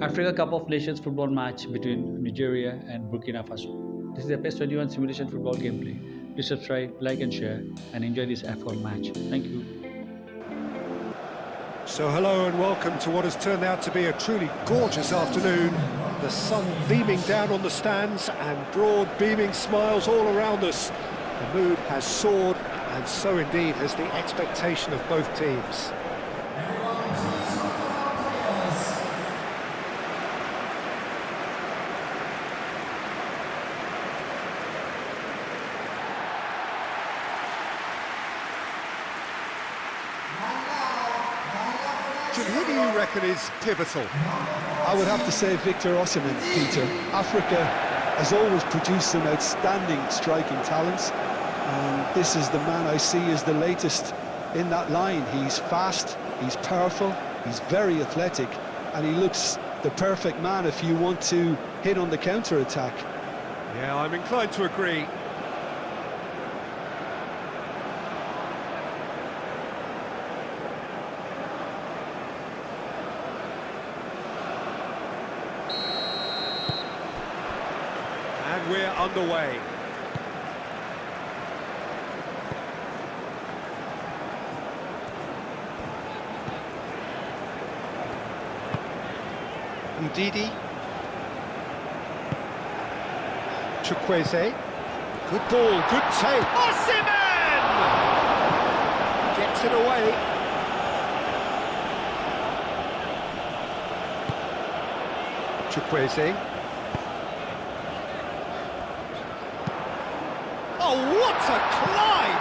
Africa Cup of Nations football match between Nigeria and Burkina Faso. This is a PES 21 simulation football gameplay. Please subscribe, like and share and enjoy this AFCON match. Thank you. So hello and welcome to what has turned out to be a truly gorgeous afternoon. The sun beaming down on the stands and broad beaming smiles all around us. The mood has soared, and so indeed has the expectation of both teams. Who do you reckon is pivotal? I would have to say Victor Osimhen, Peter. Africa has always produced some outstanding striking talents, and this is the man I see as the latest in that line. He's fast, he's powerful, he's very athletic, and he looks the perfect man if you want to hit on the counter-attack. Yeah, I'm inclined to agree. And we're underway. Ndidi. Chukwueze. Good ball, good take. Osimhen! Gets it away. Chukwueze. Oh, what a climb!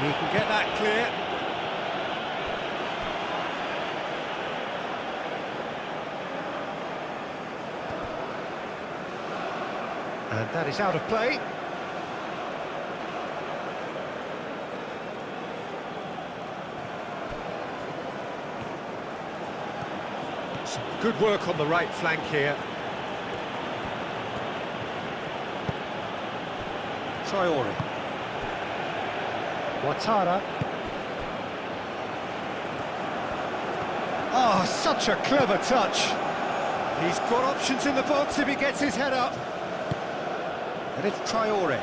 He can get that clear. And that is out of play. Some good work on the right flank here. Traore. Ouattara. Oh, such a clever touch. He's got options in the box if he gets his head up. And it's Traore.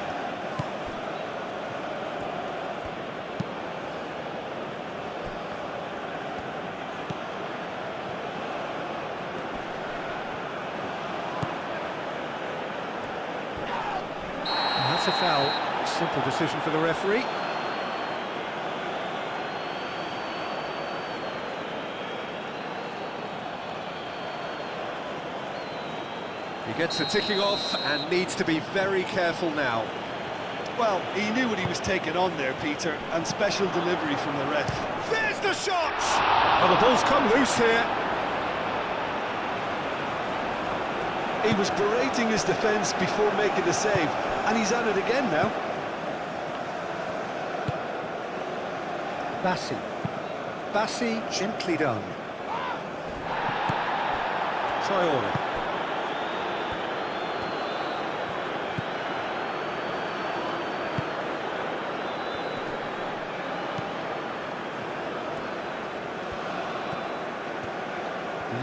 That's a foul. A simple decision for the referee. He gets the ticking off and needs to be very careful now. Well, he knew what he was taking on there, Peter, and special delivery from the ref. There's the shot! Oh, the ball's come loose here. He was berating his defence before making the save, and he's at it again now. Bassi, gently done. Traore.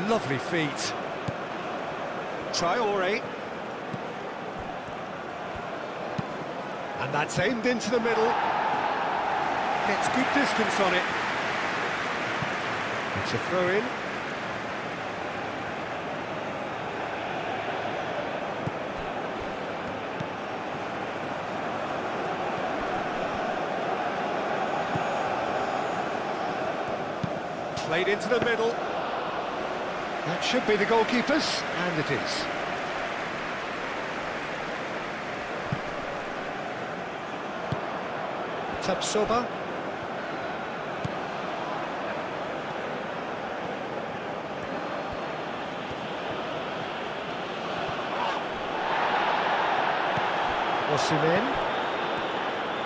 Lovely feet. Traore. And that's aimed into the middle. Gets good distance on it. It's a throw-in. Played into the middle. That should be the goalkeeper's, and it is. Tapsoba. Osimhen.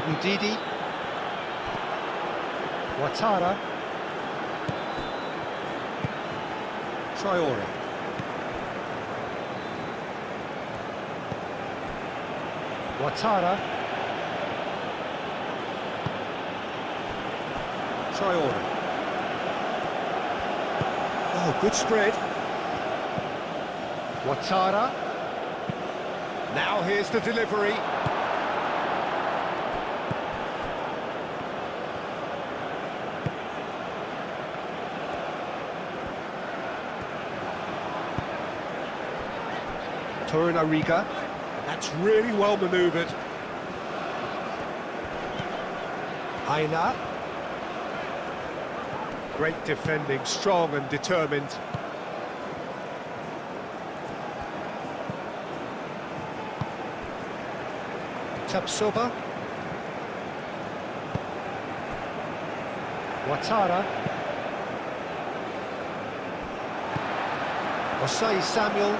Ndidi. Ouattara. Traore. Ouattara. Traore. Oh, good spread. Ouattara. Now here's the delivery. Torunariga. That's really well manoeuvred. Aina. Great defending, strong and determined. Tapsoba. Ouattara. Osai Samuel.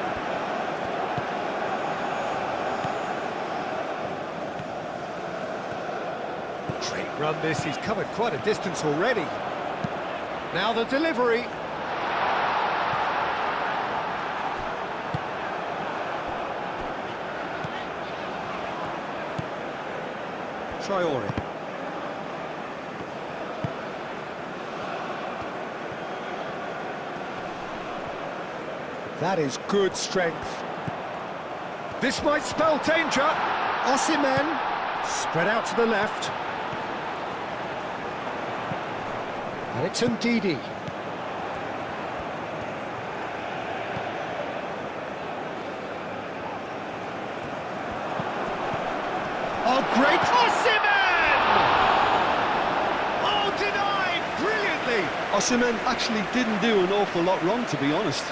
Great run this, he's covered quite a distance already. Now the delivery. Traore. That is good strength. This might spell danger. Osimhen spread out to the left. And it's Ndidi. Oh, great! Osimhen! Oh, denied brilliantly. Osimhen actually didn't do an awful lot wrong, to be honest.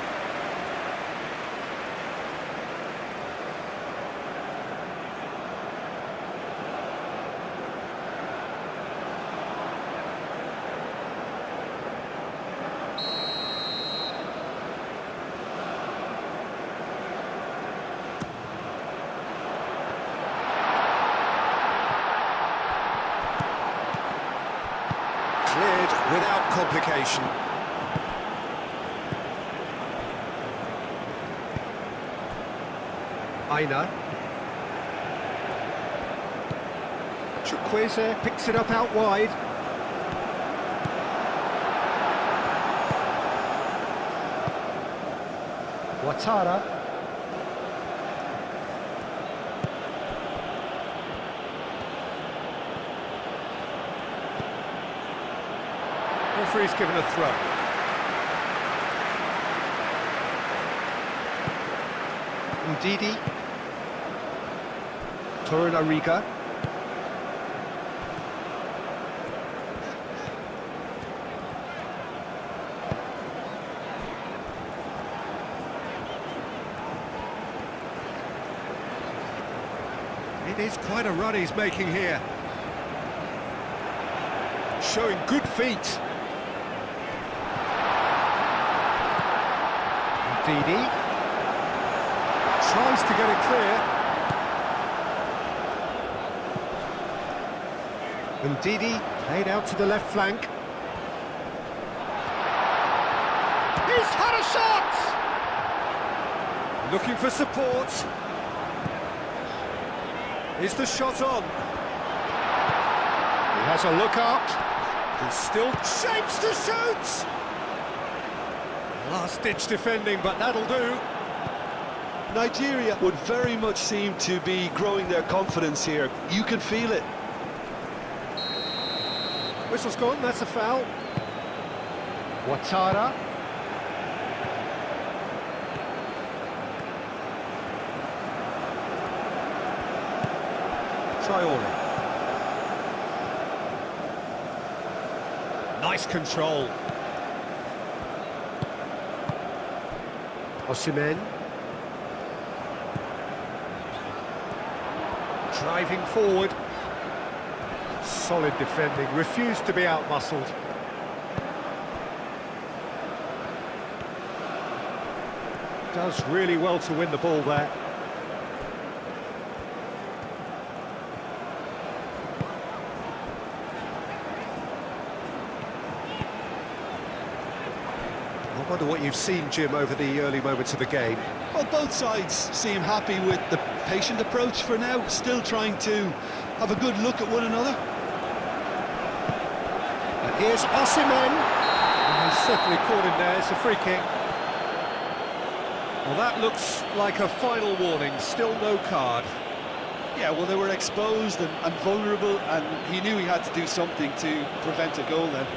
Cleared without complication. Aina. Chukwueze picks it up out wide. Ouattara. Referee's given a throw. Ndidi. Torunariga. It is quite a run he's making here. Showing good feet. Ndidi tries to get it clear. Ndidi played out to the left flank. He's had a shot! Looking for support. Is the shot on? He has a look up. He still shapes to shoot! Last-ditch defending, but that'll do. Nigeria would very much seem to be growing their confidence here. You can feel it. Whistle's gone, that's a foul. Ouattara. Traore. Nice control. Osimhen. Driving forward. Solid defending, refused to be out-muscled. Does really well to win the ball there. I wonder what you've seen, Jim, over the early moments of the game. Well, both sides seem happy with the patient approach for now, still trying to have a good look at one another. And here's Osimhen. And he's certainly caught him there, it's a free kick. Well, that looks like a final warning, still no card. Yeah, well, they were exposed and vulnerable, and he knew he had to do something to prevent a goal then.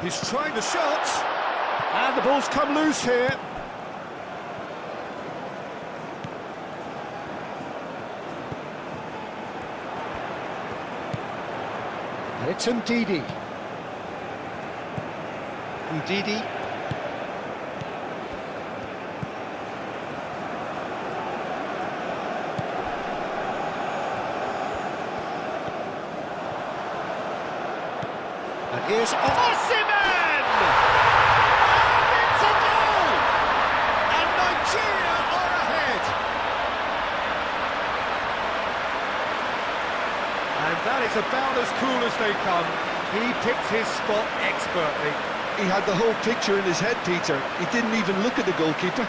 He's trying the shot, and the ball's come loose here. And it's Ndidi. Ndidi. And here's Osimhen! And it's a goal! And Nigeria are ahead! And that is about as cool as they come. He picked his spot expertly. He had the whole picture in his head, Peter. He didn't even look at the goalkeeper.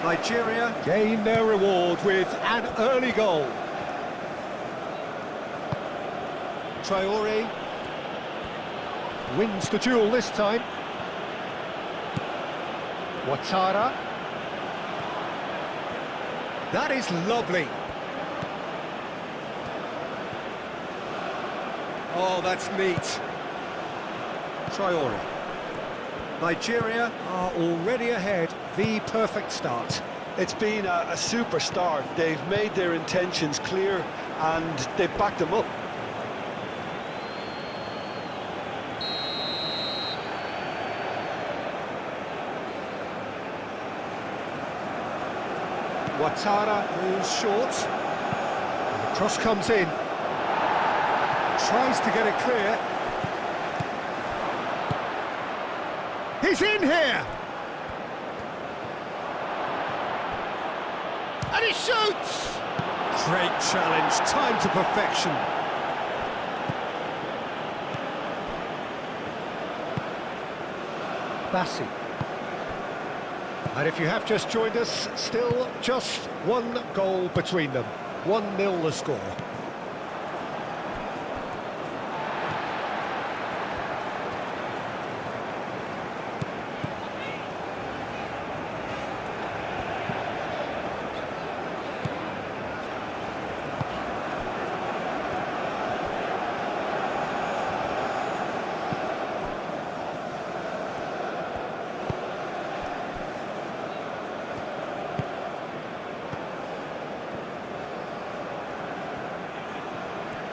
Nigeria gain their reward with an early goal. Traore wins the duel this time. Ouattara. That is lovely. Oh, that's neat. Traore. Nigeria are already ahead. The perfect start. It's been a super start. They've made their intentions clear and they've backed them up. Ouattara moves short. The cross comes in. Tries to get it clear. He's in here! And he shoots! Great challenge, time to perfection. Bassi. And if you have just joined us, still just one goal between them. 1-0 the score.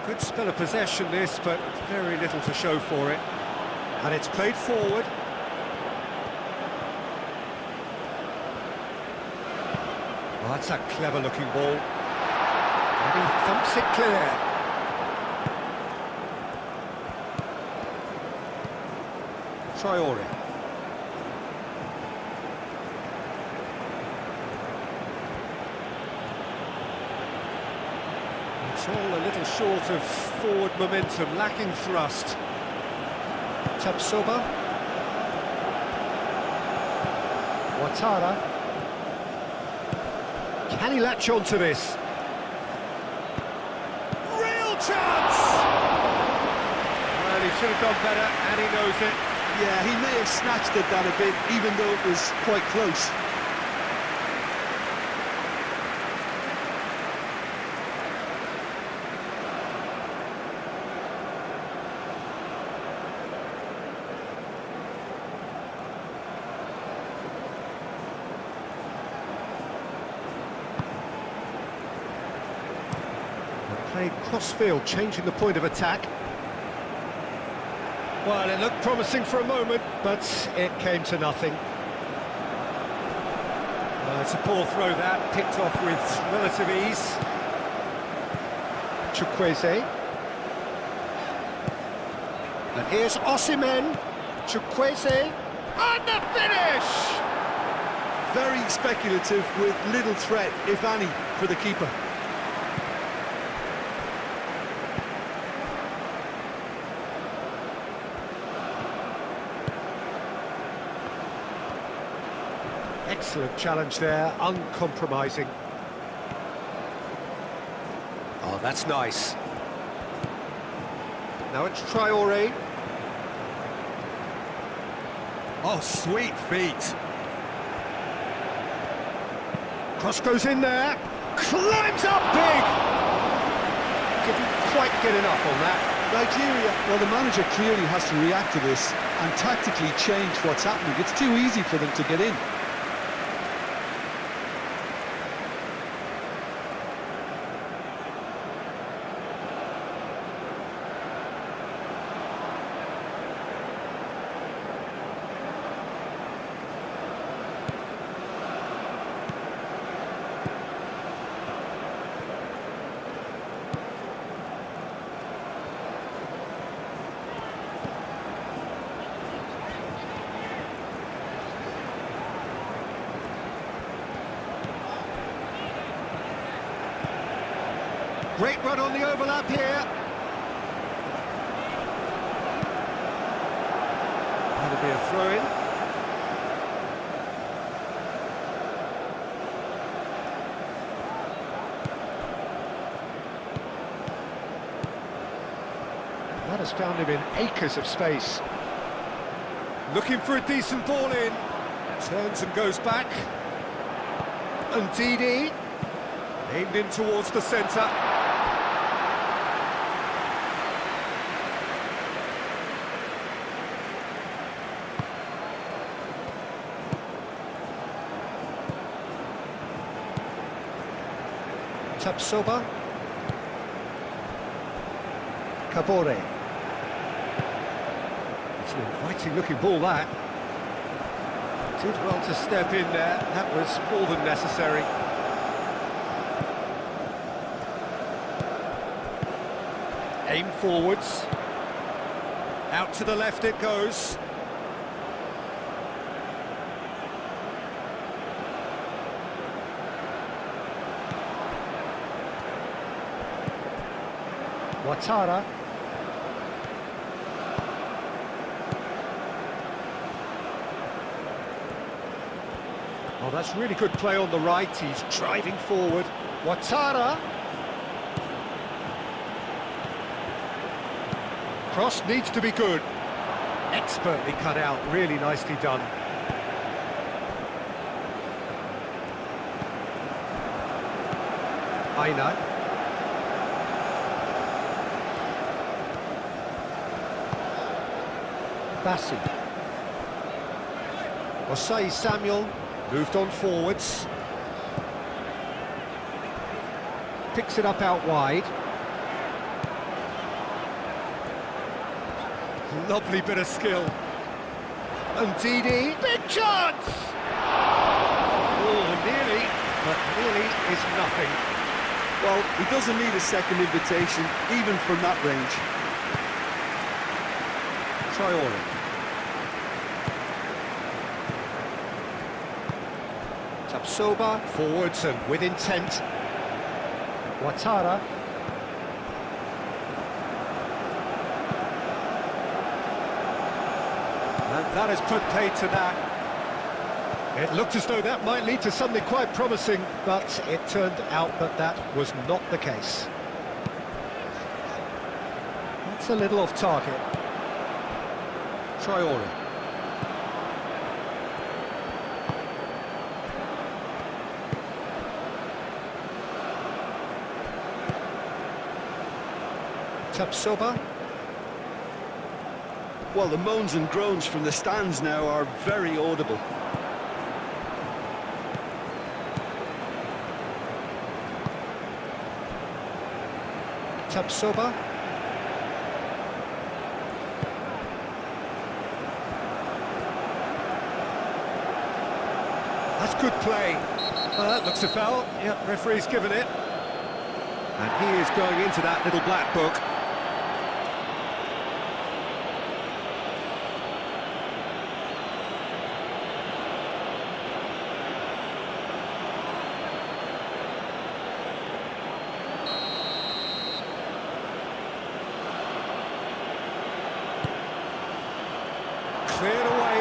Good spell of possession this, but very little to show for it. And it's played forward. Oh, that's a clever looking ball. And he thumps it clear. Traore. It's all a little short of forward momentum, lacking thrust. Tapsoba. Ouattara. Can he latch on to this? Real chance! Well, he should have done better, and he knows it. Yeah, he may have snatched at that a bit, even though it was quite close. Played cross-field, changing the point of attack. Well, it looked promising for a moment, but it came to nothing. It's a poor throw that, picked off with relative ease. Chukwueze. And here's Osimhen. Chukwueze. And the finish! Very speculative with little threat, if any, for the keeper. Excellent challenge there, uncompromising. Oh, that's nice. Now it's Traore. Oh, sweet feet. Cross goes in there. Climbs up big. Couldn't quite get enough on that. Nigeria, well, the manager clearly has to react to this and tactically change what's happening. It's too easy for them to get in. Great run on the overlap here. That'll be a throw-in. That has found him in acres of space. Looking for a decent ball in. Turns and goes back. And Didi. Aimed in towards the centre. Tapsoba. Kabore. It's an inviting looking ball, that. Did well to step in there. That was more than necessary. Aim forwards. Out to the left it goes. Ouattara. Oh, that's really good play on the right. He's driving forward. Ouattara. Cross needs to be good. Expertly cut out, really nicely done. Aina. Bassi. Osai Samuel moved on forwards. Picks it up out wide. Lovely bit of skill. And Didi, big chance! Oh, nearly, but nearly is nothing. Well, he doesn't need a second invitation, even from that range. Traore. Tapsoba, forwards and with intent. Ouattara. And that has put paid to that. It looked as though that might lead to something quite promising, but it turned out that that was not the case. That's a little off target. Traore. Tapsoba. Well, the moans and groans from the stands now are very audible. Tapsoba. That's good play. That looks a foul. Yep, referee's given it. And he is going into that little black book. Cleared away.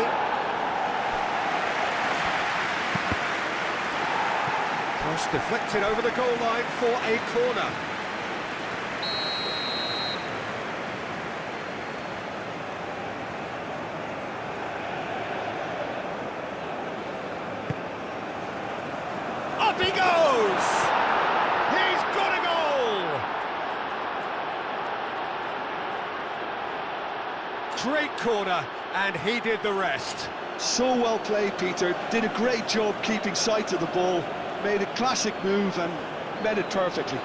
Cross deflected over the goal line for a corner. Up he goes! He's got a goal! Great corner, and he did the rest. So well played, Peter. Did a great job keeping sight of the ball. Made a classic move and met it perfectly.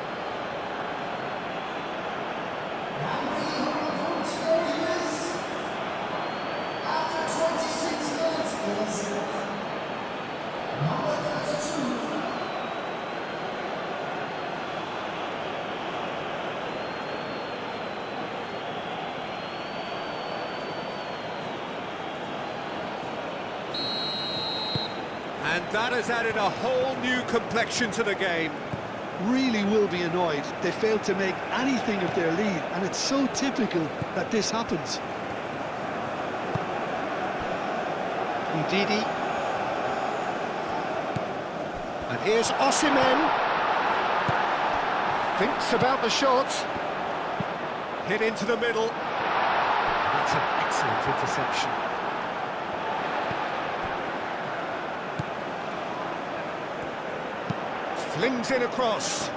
And that has added a whole new complexion to the game. Really will be annoyed. They failed to make anything of their lead, and it's so typical that this happens. Ndidi. And here's Osimhen. Thinks about the shot. Hit into the middle. That's an excellent interception. Flings in across.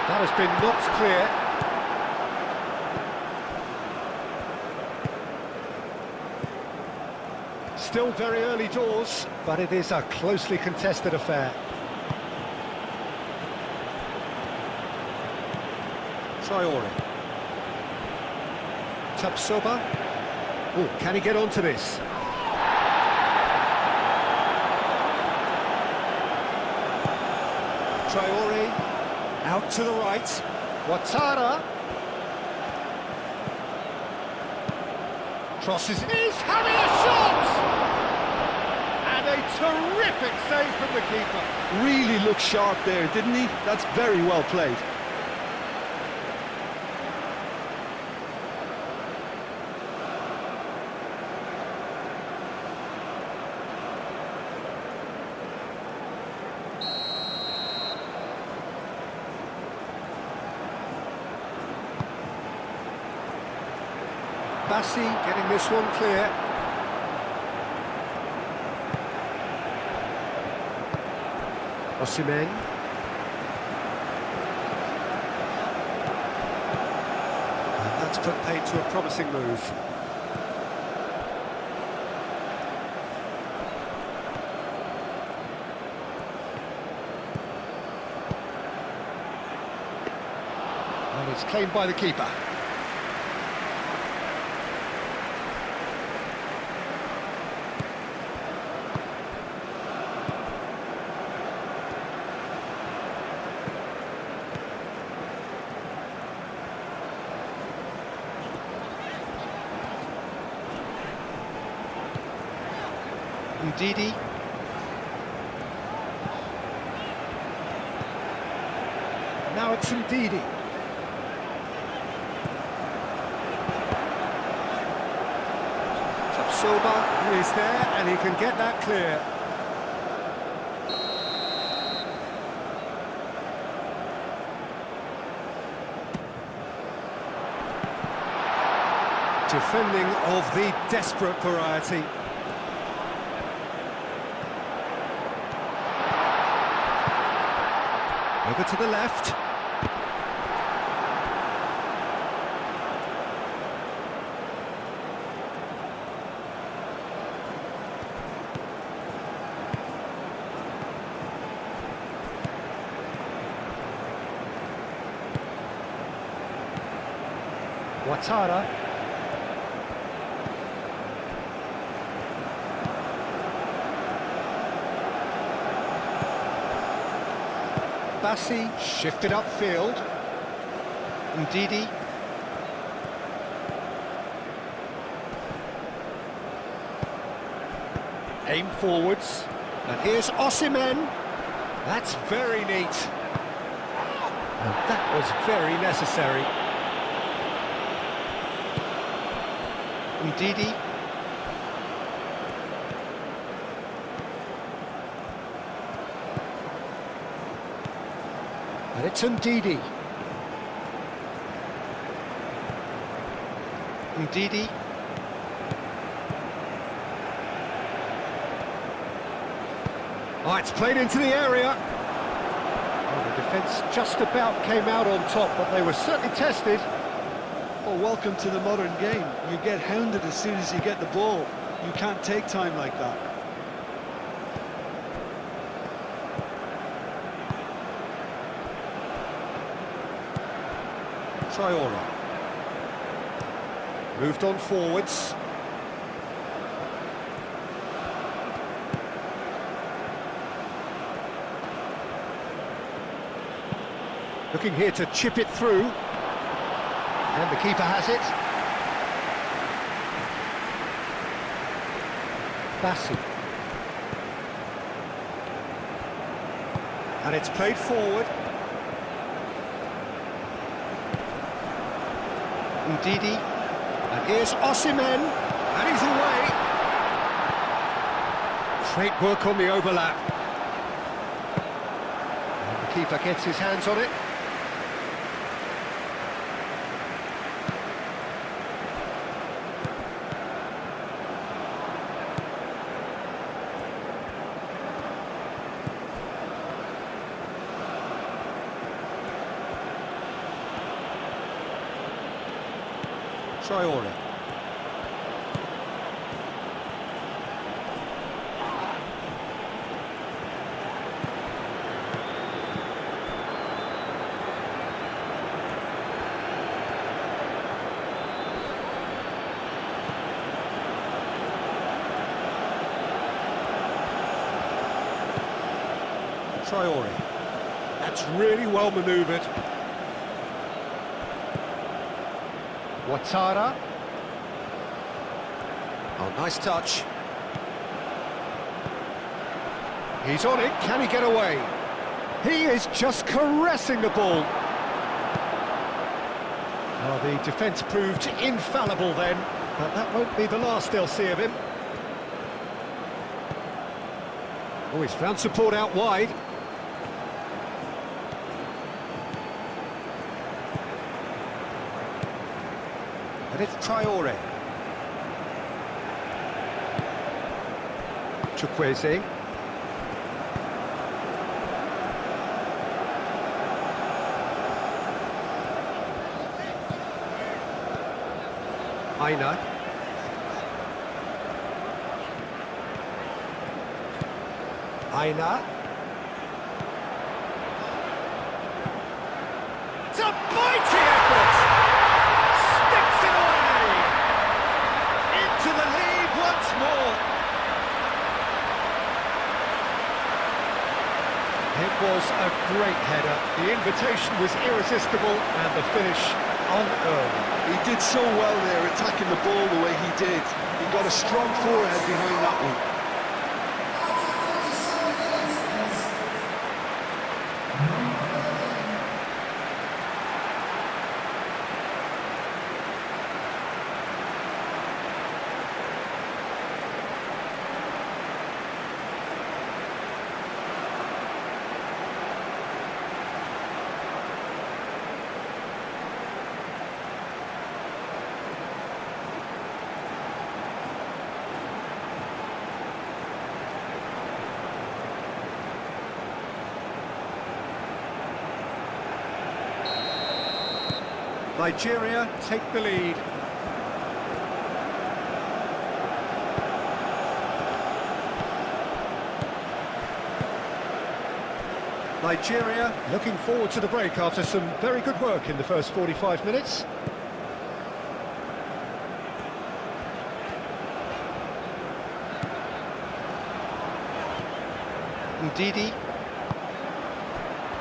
That has been knocked clear. Still very early doors, but it is a closely contested affair. Traore. Tapsoba. Oh, can he get onto this? Traore, out to the right, Ouattara, crosses, is having a shot! And a terrific save from the keeper. Really looked sharp there, didn't he? That's very well played. Bassi getting this one clear. Osimhen. And that's put paid to a promising move. And it's claimed by the keeper. Ndidi. Now it's Ndidi. Tapsoba is there and he can get that clear. Defending of the desperate variety. Over to the left. Ouattara. Bassi shifted upfield. Ndidi. Aim forwards. And here's Osimhen. That's very neat. And that was very necessary. Ndidi. And it's Ndidi. Ndidi. Oh, it's played into the area. Oh, the defence just about came out on top, but they were certainly tested. Well, welcome to the modern game. You get hounded as soon as you get the ball. You can't take time like that. Traore. Moved on forwards. Looking here to chip it through. And the keeper has it. Bassi. And it's played forward. Ndidi. And here's Osimhen. And he's away. Great work on the overlap. And the keeper gets his hands on it. Traore. Traore. That's really well manoeuvred. Ouattara. Oh, nice touch. He's on it, can he get away? He is just caressing the ball. Oh, the defence proved infallible then, but that won't be the last they'll see of him. Oh, he's found support out wide. And it's Traore. Chukwueze. Aina. Aina. It's a mighty effort! Sticks it away! Into the lead once more. It was a great header. The invitation was irresistible and the finish unearned. He did so well there, attacking the ball the way he did. He got a strong forehead behind that one. Nigeria take the lead. Nigeria looking forward to the break after some very good work in the first 45 minutes. Ndidi.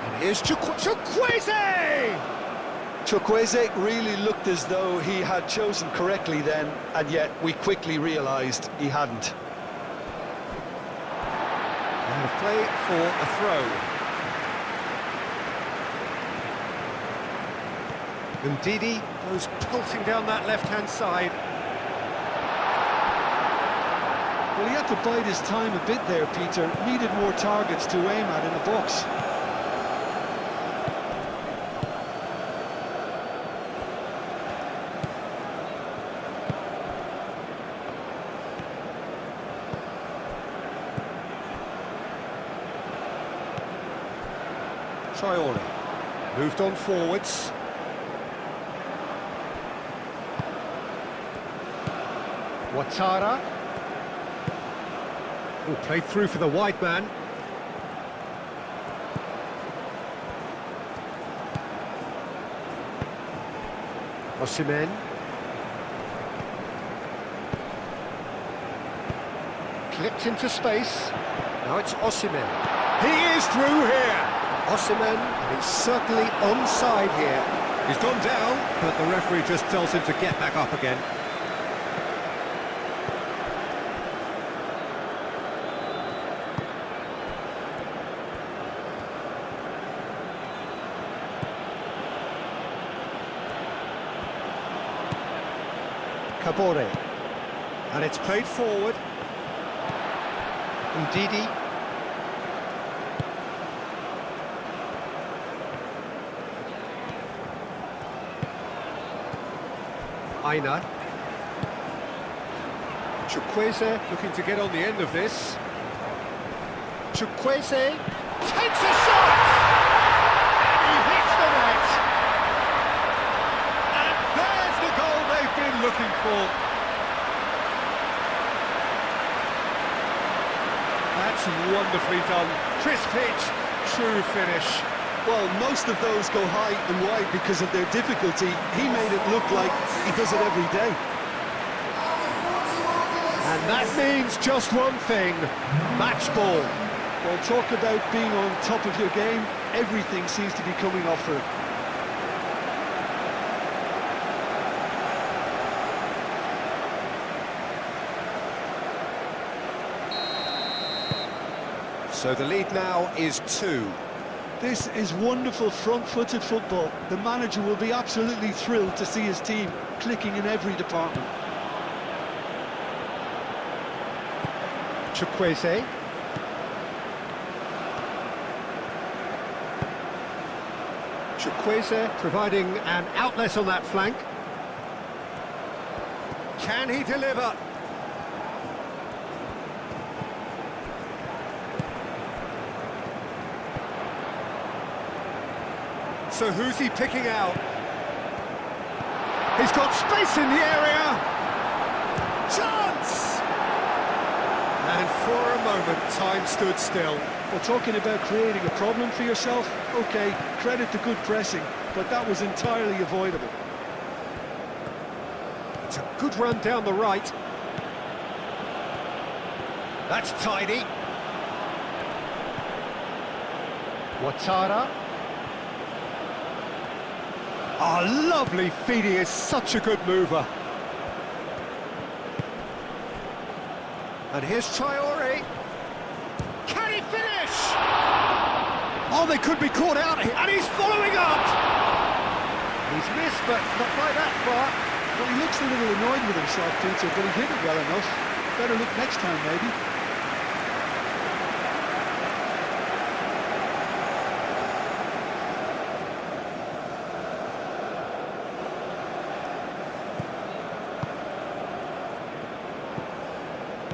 And here's Chukwueze! Chukwueze really looked as though he had chosen correctly then, and yet we quickly realised he hadn't. And a play for a throw. Ndidi goes pelting down that left-hand side. Well, he had to bide his time a bit there, Peter. Needed more targets to aim at in the box. Traore. Moved on forwards. Ouattara. Oh, played through for the wide man. Osimhen. Clipped into space. Now it's Osimhen. He is through here. Osimhen, and he's certainly onside here. He's gone down, but the referee just tells him to get back up again. Kabore. And it's played forward. Ndidi. Aina. Chukwueze looking to get on the end of this. Chukwueze takes a shot! And he hits the net! And there's the goal they've been looking for. That's wonderfully done. Crisp hit, true finish. Well, most of those go high and wide because of their difficulty. He made it look like he does it every day. And that means just one thing, match ball. Well, talk about being on top of your game. Everything seems to be coming off for him. So the lead now is 2. This is wonderful front-footed football. The manager will be absolutely thrilled to see his team clicking in every department. Chukwueze. Chukwueze providing an outlet on that flank. Can he deliver? So who's he picking out? He's got space in the area! Chance! And for a moment, time stood still. Well, talking about creating a problem for yourself, OK, credit to good pressing, but that was entirely avoidable. It's a good run down the right. That's tidy. Ouattara. Oh, lovely feed, he is such a good mover. And here's Traore. Can he finish? Oh, they could be caught out here, and he's following up! He's missed, but not by that far. Well, he looks a little annoyed with himself, Peter, but he hit it well enough. Better look next time, maybe.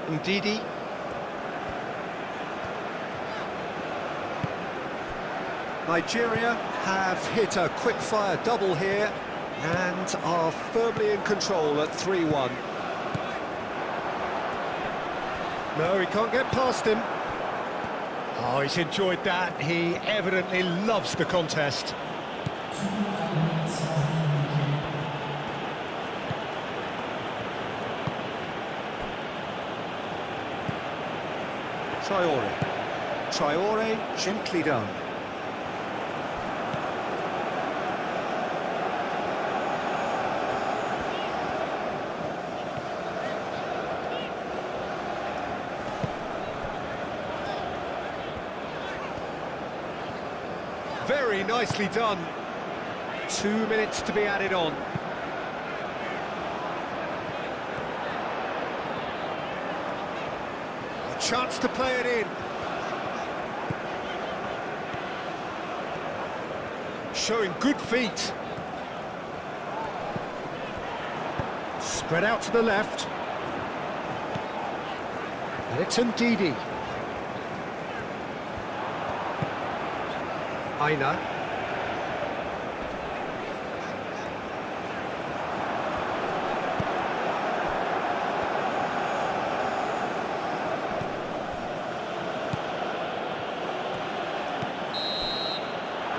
Ndidi. Nigeria have hit a quick-fire double here and are firmly in control at 3-1. No, he can't get past him. Oh, he's enjoyed that. He evidently loves the contest. Traore, gently done. Very nicely done. 2 minutes to be added on. A chance to play it in. Showing good feet. Spread out to the left. And it's Ndidi. Aina.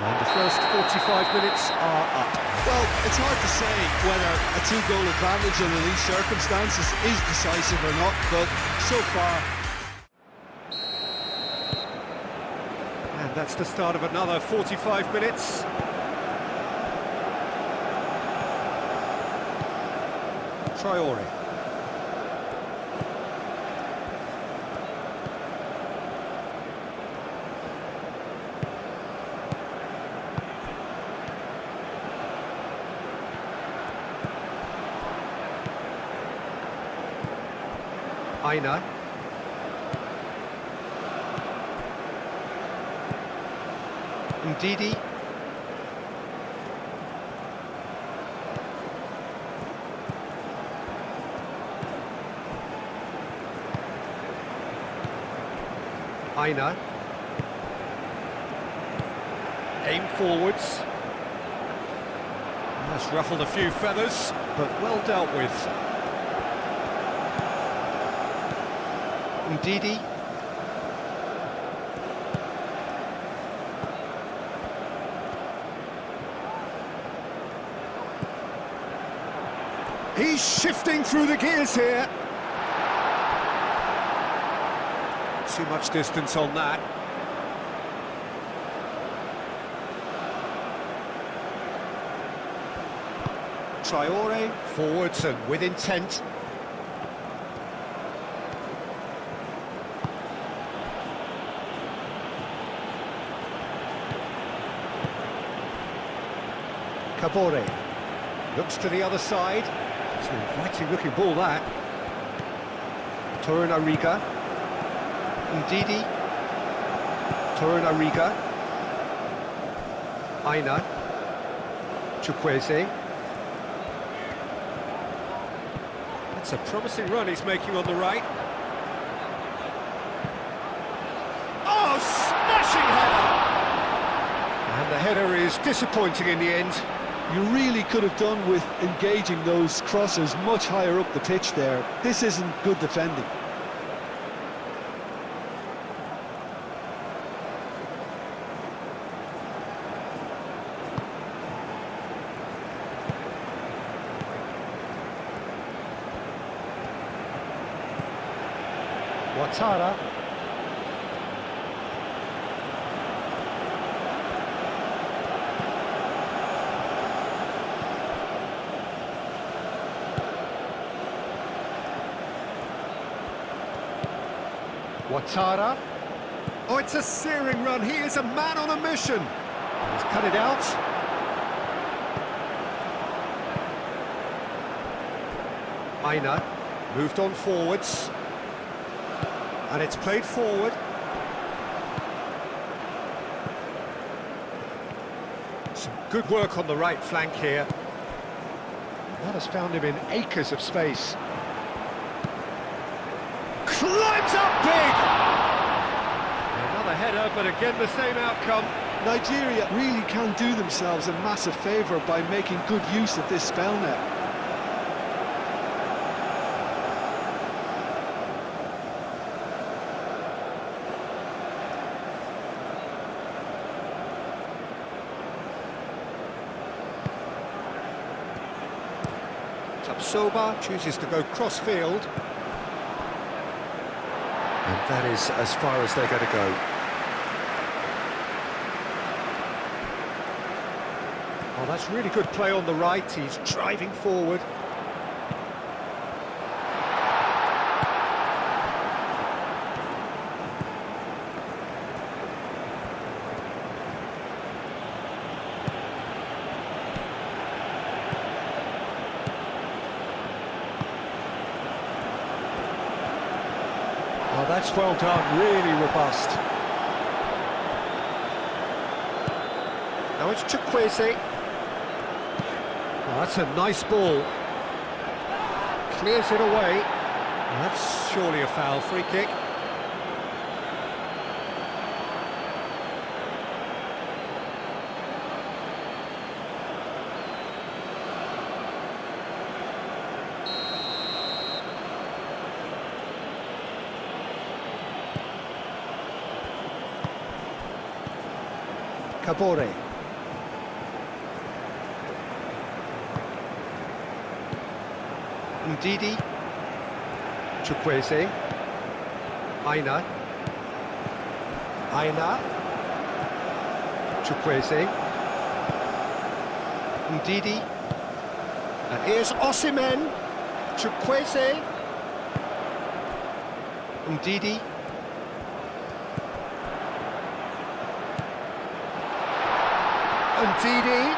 And the first 45 minutes are up. Well, it's hard to say whether a two-goal advantage under these circumstances is decisive or not, but so far... And that's the start of another 45 minutes. Traore. Aina. Ndidi. Aina. Aim forwards. That's ruffled a few feathers, but well dealt with. Ndidi. He's shifting through the gears here. Too much distance on that. Traore, forwards and with intent. Kabore looks to the other side. It's an inviting looking ball, that. Torunariga. Ndidi. Torunariga. Aina. Chukwueze. That's a promising run he's making on the right. Oh, smashing header! And the header is disappointing in the end. You really could have done with engaging those crossers much higher up the pitch there. This isn't good defending. Ouattara. Ouattara. Oh, it's a searing run. He is a man on a mission. He's cut it out. Aina moved on forwards. And it's played forward. Some good work on the right flank here. That has found him in acres of space. Climbs up big! Another header, but again the same outcome. Nigeria really can do themselves a massive favour by making good use of this spell now. Soba chooses to go cross-field. And that is as far as they're going to go. Oh, that's really good play on the right. He's driving forward. Oh, that's well done, really robust. Now it's Chukwueze. Oh, that's a nice ball. Clears it away. That's surely a foul, free kick. Kabore. Ndidi. Chukwueze. Aina. Chukwueze. Ndidi. And here's Osimhen. Chukwueze. Ndidi. Ndidi.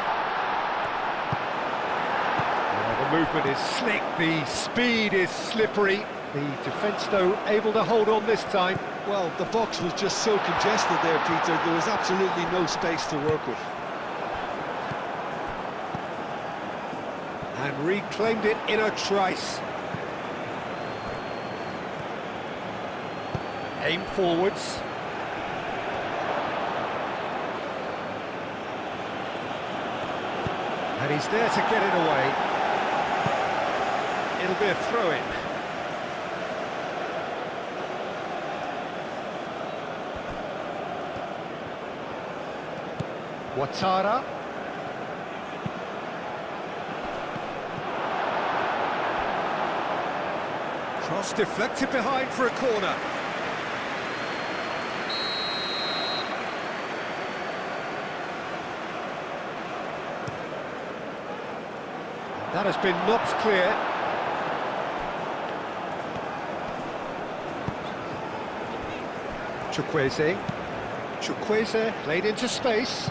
The movement is slick, the speed is slippery. The defence, though, able to hold on this time. Well, the box was just so congested there, Peter. There was absolutely no space to work with. And reclaimed it in a trice. Aim forwards. And he's there to get it away. It'll be a throw-in. Ouattara. Cross deflected behind for a corner. That has been knocked clear. Chukwueze played into space.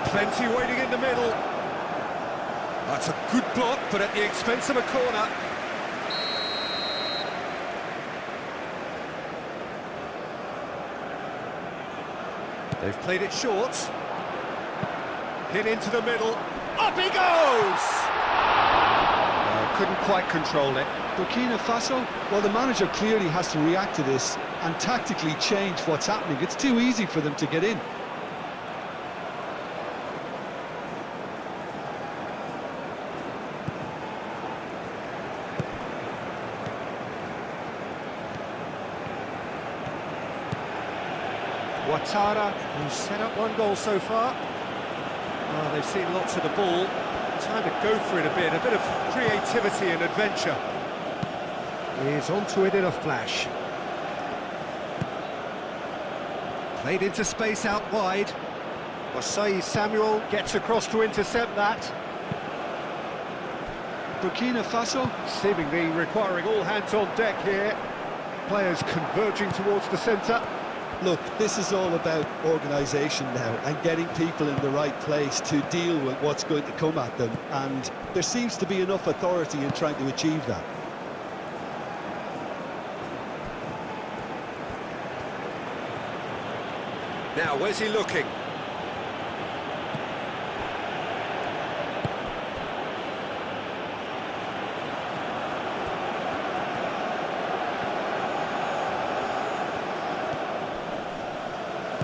Plenty waiting in the middle. That's a good block, but at the expense of a corner. They've played it short. Hit into the middle. Up he goes! Couldn't quite control it. Burkina Faso, well, the manager clearly has to react to this and tactically change what's happening. It's too easy for them to get in. Ouattara, who's set up one goal so far. Well, they've seen lots of the ball. Time to go for it a bit of creativity and adventure. He's onto it in a flash. Played into space out wide. Osei Samuel gets across to intercept that. Burkina Faso, Seemingly requiring all hands on deck here. Players converging towards the centre. look, this is all about organisation now and getting people in the right place to deal with what's going to come at them, and there seems to be enough authority in trying to achieve that. Now, where's he looking?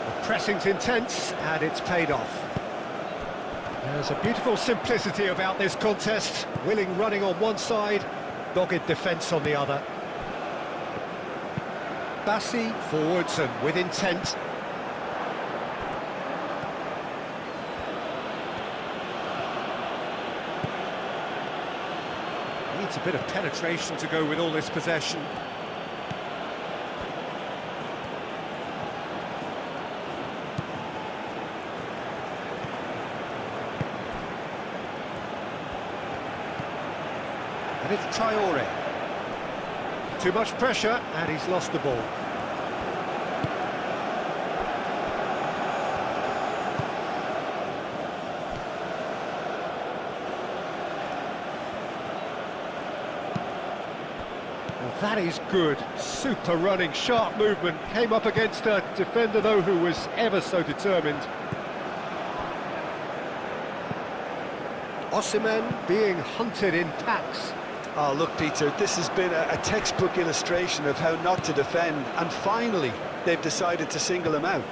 The pressing's intense, and it's paid off. There's a beautiful simplicity about this contest. Willing running on one side, dogged defence on the other. Bassi forwards and with intent. Needs a bit of penetration to go with all this possession. And it's Traore. Too much pressure, and he's lost the ball. That is good, super running, sharp movement, came up against a defender though who was ever so determined. Osimhen being hunted in packs. Oh, look, Peter, this has been a textbook illustration of how not to defend, and finally they've decided to single him out.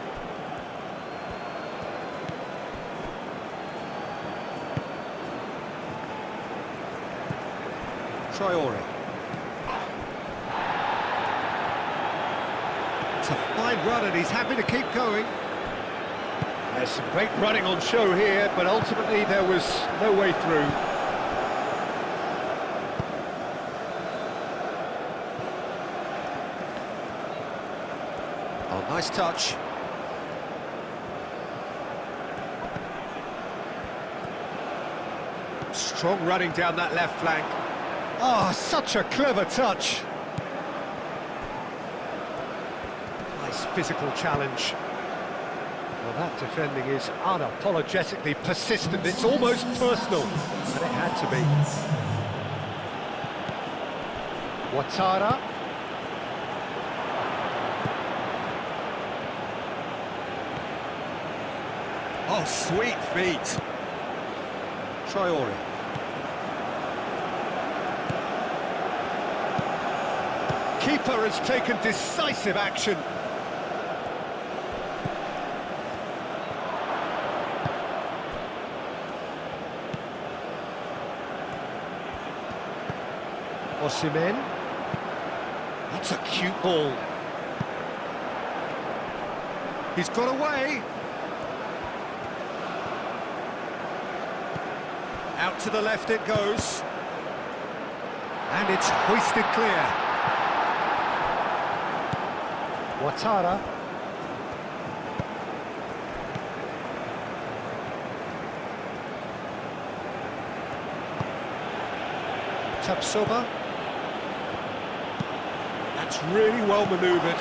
Traore. It's a fine run and he's happy to keep going. There's some great running on show here, but ultimately there was no way through. Oh, nice touch. Strong running down that left flank. Oh, such a clever touch. Nice physical challenge. Well, that defending is unapologetically persistent. It's almost personal, and it had to be. Ouattara. Oh, sweet feet. Traore. Keeper has taken decisive action. Osimhen. That's a cute ball. He's got away. Out to the left it goes. And it's hoisted clear. Ouattara. Tapsoba. That's really well manoeuvred.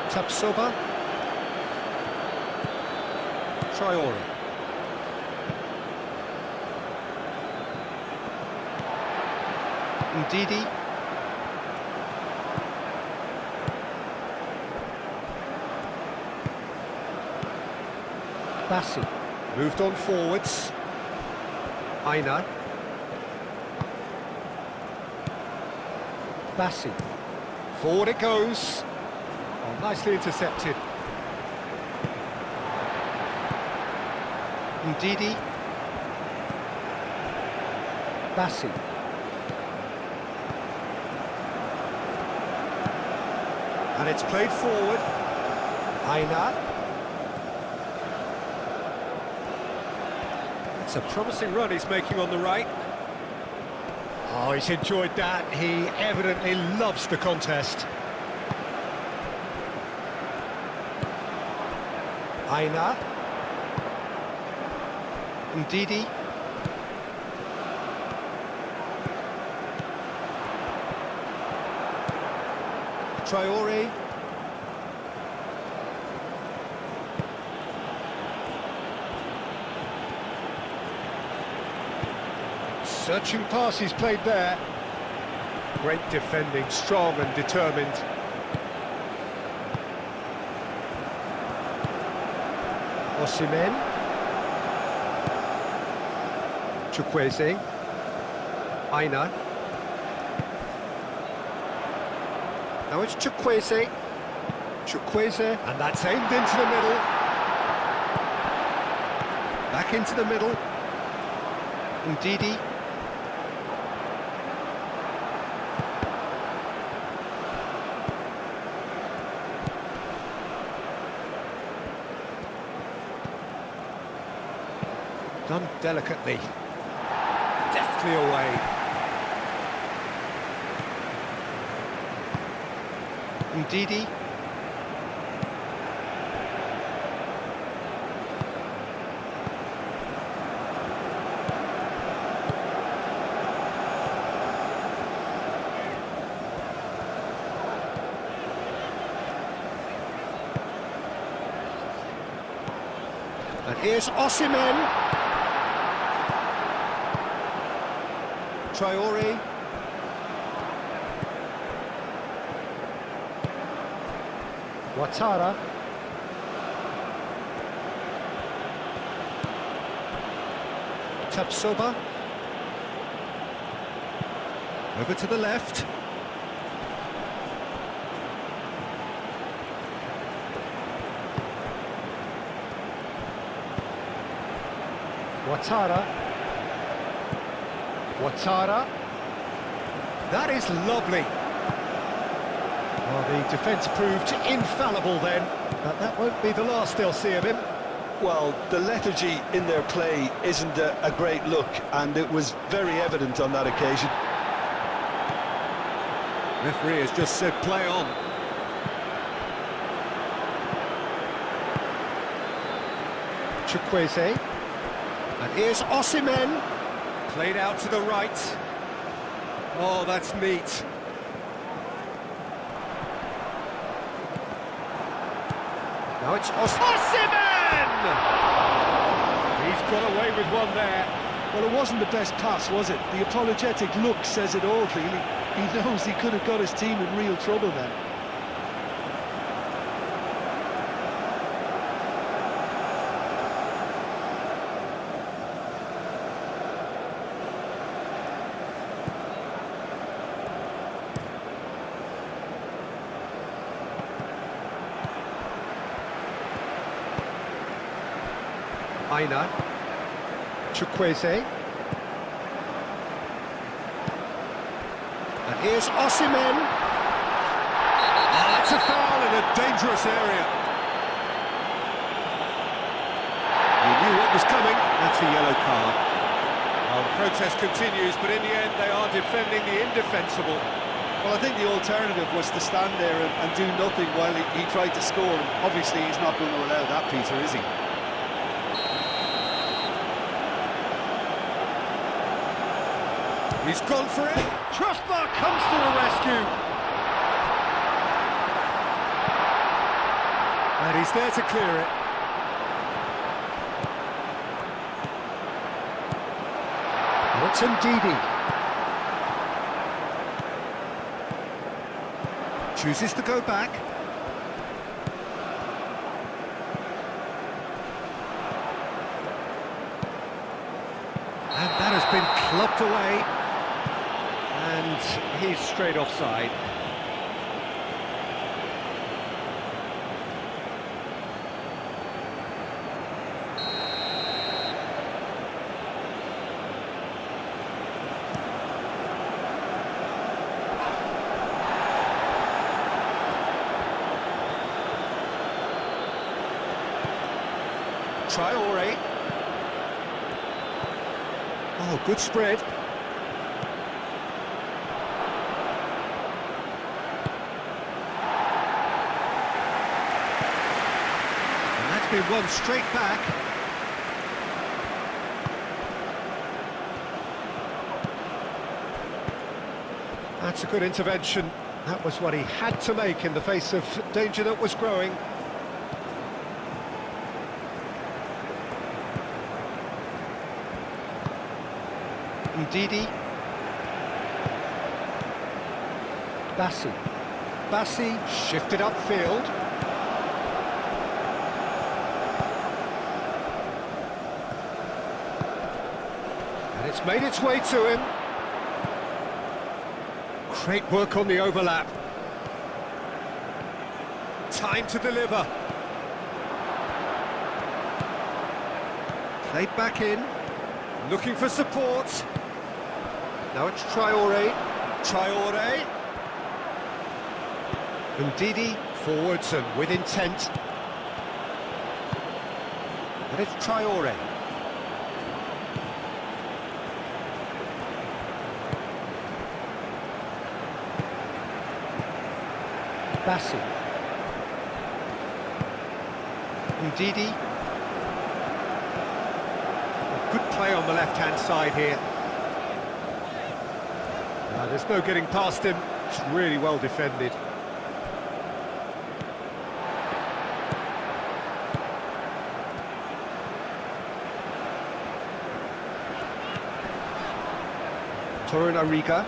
Tapsoba. Traore. Ndidi. Bassi. Moved on forwards. Aina. Bassi. Forward it goes. Oh, nicely intercepted. Ndidi. Bassi. And it's played forward. Aina. It's a promising run he's making on the right. Oh, he's enjoyed that. He evidently loves the contest. Aina. Ndidi. Traore. Searching pass he's played there. Great defending, strong and determined. Osimhen. Chukwueze. Aina. Now it's Chukwueze. Chukwueze, and that's aimed into the middle. Back into the middle. Ndidi. Done delicately. Deftly away. Ndidi. And here's Osimhen. Traore. Ouattara. Tapsoba. Over to the left. Ouattara. Ouattara. That is lovely. Well, the defence proved infallible then, but that won't be the last they'll see of him. Well, the lethargy in their play isn't a great look, and it was very evident on that occasion. Referee has just said play on. Chukwueze. And here's Osimhen. Played out to the right. Oh, that's neat. Now it's Osimhen! He's got away with one there. Well, it wasn't the best pass, was it? The apologetic look says it all, really. He knows he could have got his team in real trouble then. Aina. Chukwueze. And here's Osimhen. Oh, that's a foul in a dangerous area. He knew what was coming. That's a yellow card. Well, the protest continues, but in the end they are defending the indefensible. Well, I think the alternative was to stand there and do nothing while he tried to score. Obviously, he's not going to allow that, Peter, is he? He's gone for it. Trustbar comes to the rescue. And he's there to clear it. Now it's Ndidi. Chooses to go back. And that has been clubbed away. And he's straight offside. Traore. Oh, good spread. Been won straight back. That's a good intervention. That was what he had to make in the face of danger that was growing. Ndidi. Bassi shifted upfield. It's made its way to him. Great work on the overlap. Time to deliver. Played back in. Looking for support. Now it's Traore. Traore. Ndidi forwards and with intent. And it's Traore. Bassi. Ndidi. Good play on the left-hand side here. There's no getting past him. It's really well defended. Torunariga.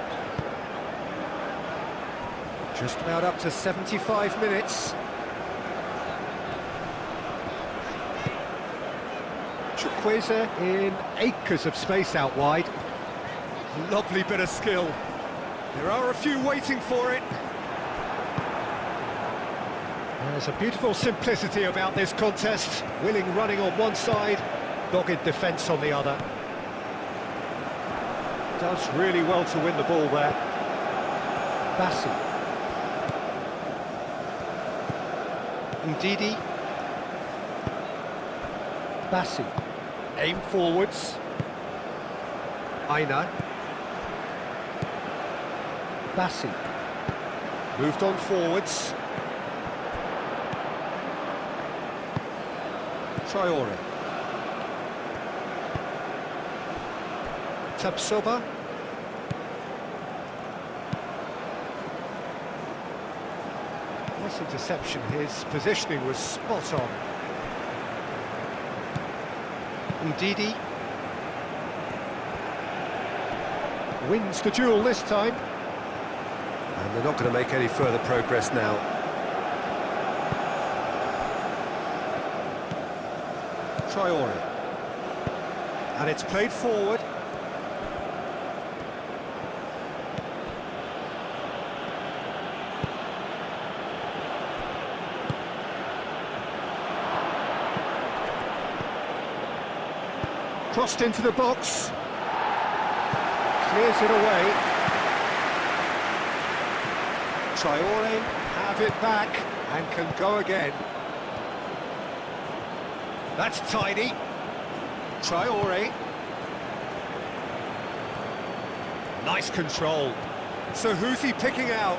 Just about up to 75 minutes. Chukwueze in acres of space out wide. Lovely bit of skill. There are a few waiting for it. There's a beautiful simplicity about this contest. Willing running on one side, Dogged defence on the other. Does really well to win the ball there. Bassi. Ndidi. Bassi. Aim forwards. Aina. Bassi. Moved on forwards. Traore. Tapsoba. Nice interception. His positioning was spot on. Ndidi. Wins the duel this time. And they're not going to make any further progress now. Traore. And it's played forward. Crossed into the box. Clears it away. Traore have it back and can go again. That's tidy. Traore. Nice control. So who's he picking out?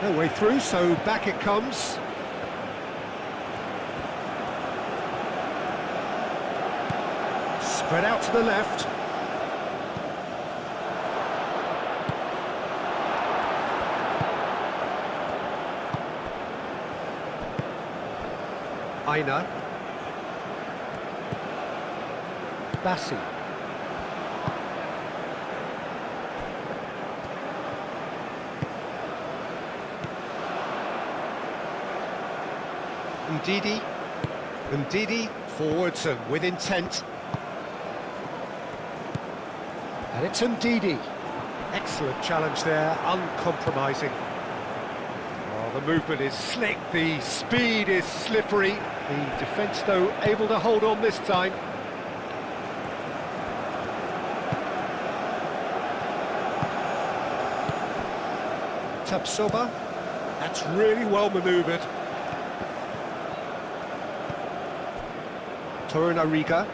No way through, so back it comes. Spread out to the left. Aina. Bassi. Ndidi. Ndidi forwards and with intent. And it's Ndidi. Excellent challenge there, uncompromising. Oh, the movement is slick, the speed is slippery. The defence, though, able to hold on this time. Tapsoba. That's really well manoeuvred. Torunariga.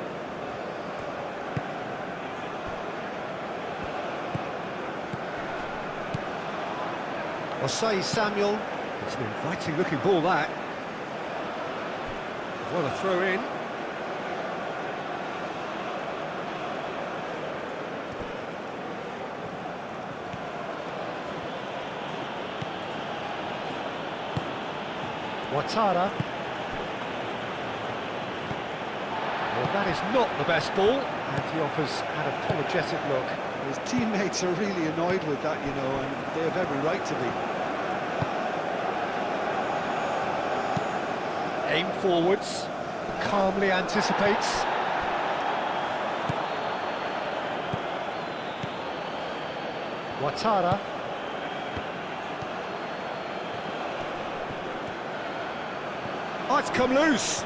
Osei Samuel. It's an inviting looking ball, that. What a throw in. Ouattara. Well, that is not the best ball, and he offers an apologetic look. His teammates are really annoyed with that, you know, and they have every right to be. Aim forwards, calmly anticipates. Ouattara. Oh, it's come loose.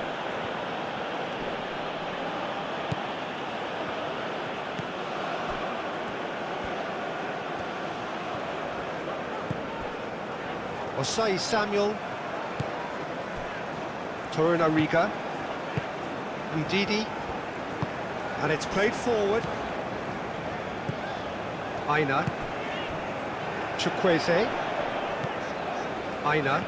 Osei Samuel. Torunariga. Ndidi. And it's played forward. Aina. Chukwueze. Aina.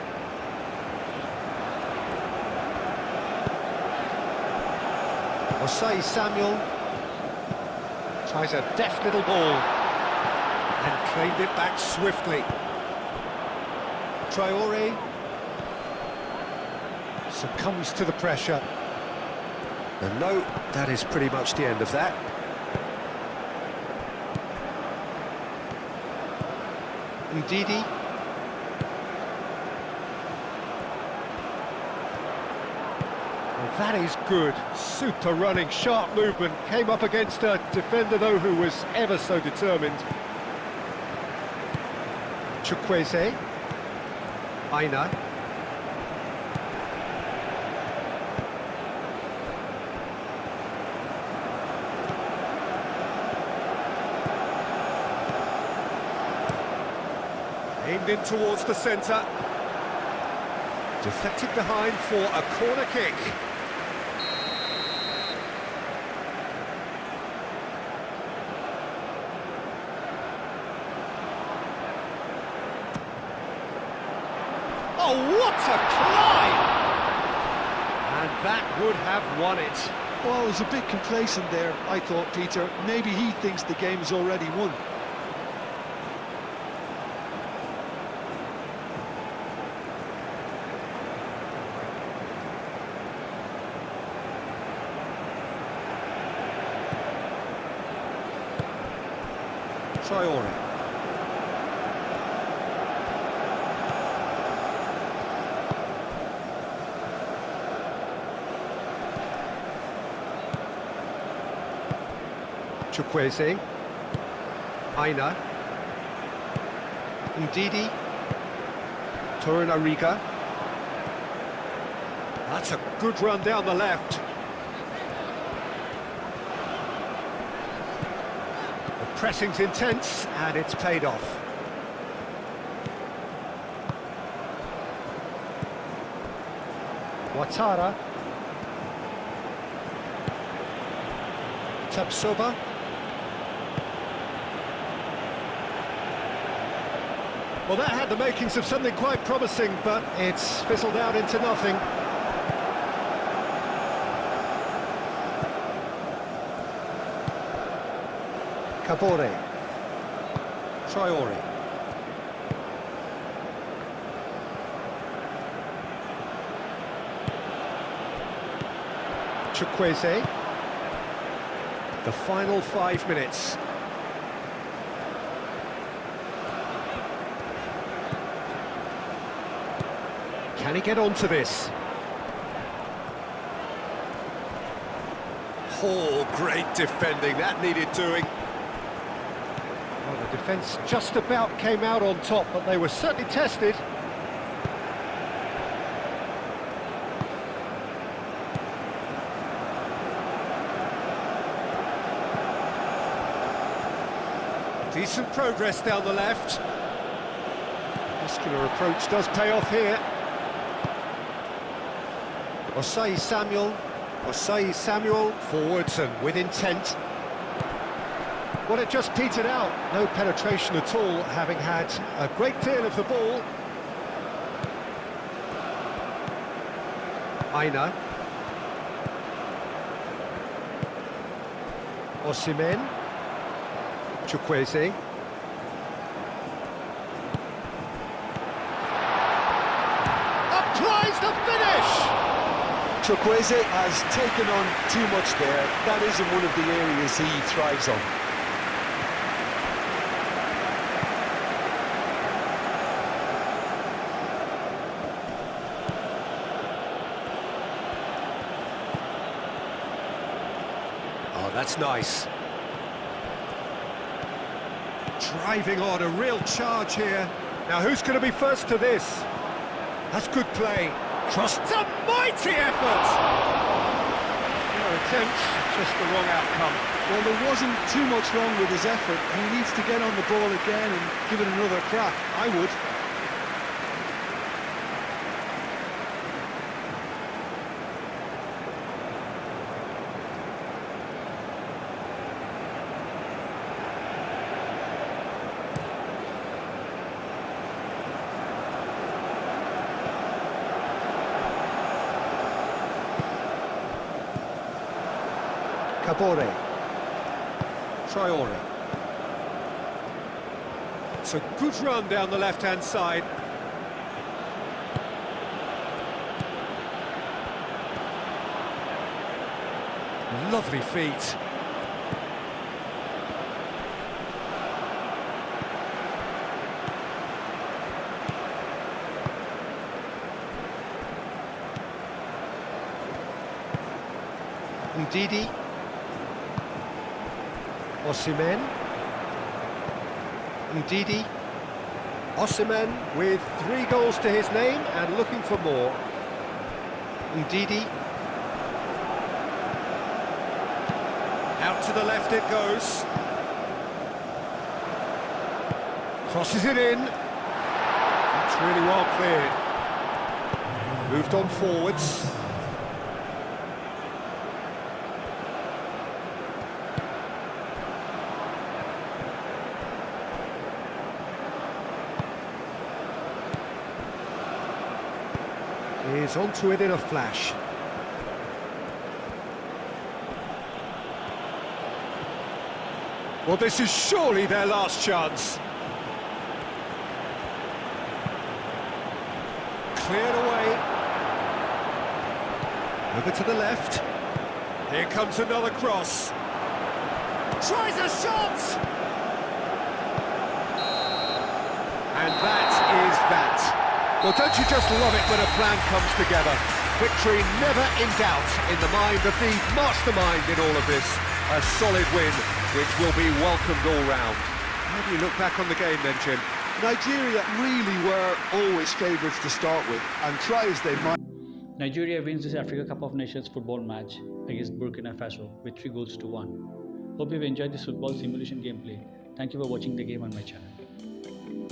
Osei Samuel. Tries a deft little ball. And claimed it back swiftly. Traore succumbs to the pressure. And no, that is pretty much the end of that. Ndidi. Well, that is good. Super running, sharp movement. Came up against a defender, though, who was ever so determined. Chukwueze. Aina. Aimed in towards the centre. Deflected behind for a corner kick. Oh, what a climb! And that would have won it. Well, he was a bit complacent there, I thought, Peter. Maybe he thinks the game is already won. Traore. Chukwueze. Aina. Ndidi. Torunariga. That's a good run down the left. The pressing's intense, and it's paid off. Ouattara. Tapsoba. Well, that had the makings of something quite promising, but it's fizzled out into nothing. Kabore. Traore. Chukwueze. The final 5 minutes. Can he get onto this? Oh, great defending, that needed doing. Well, the defence just about came out on top, but they were certainly tested. Decent progress down the left. Muscular approach does pay off here. Osei Samuel forwards and with intent. Well, it just petered out. No penetration at all, having had a great deal of the ball. Aina. Osimhen. Chukwueze. Applies the finish! Chukwueze has taken on too much there. That isn't one of the areas he thrives on. Oh, that's nice. Driving on, a real charge here. Now, who's going to be first to this? That's good play. Cross, it's a mighty effort! Fair attempt, just the wrong outcome. Well, there wasn't too much wrong with his effort. He needs to get on the ball again and give it another crack. I would. Kabore. Traore. It's a good run down the left-hand side. Lovely feet. Ndidi. Osimhen. Ndidi. Osimhen with 3 goals to his name and looking for more. Ndidi. Out to the left it goes. Crosses it in. really well cleared. Moved on forwards. He's onto it in a flash. Well, this is surely their last chance. Cleared away. Over to the left. Here comes another cross. Tries a shot! And that is that. Well, don't you just love it when a plan comes together? Victory never in doubt in the mind of the mastermind in all of this. A solid win, which will be welcomed all round. How do you look back on the game then, Jim? Nigeria really were always favourites to start with, and try as they might. Nigeria wins this Africa Cup of Nations football match against Burkina Faso with 3-1. Hope you've enjoyed this football simulation gameplay. Thank you for watching the game on my channel.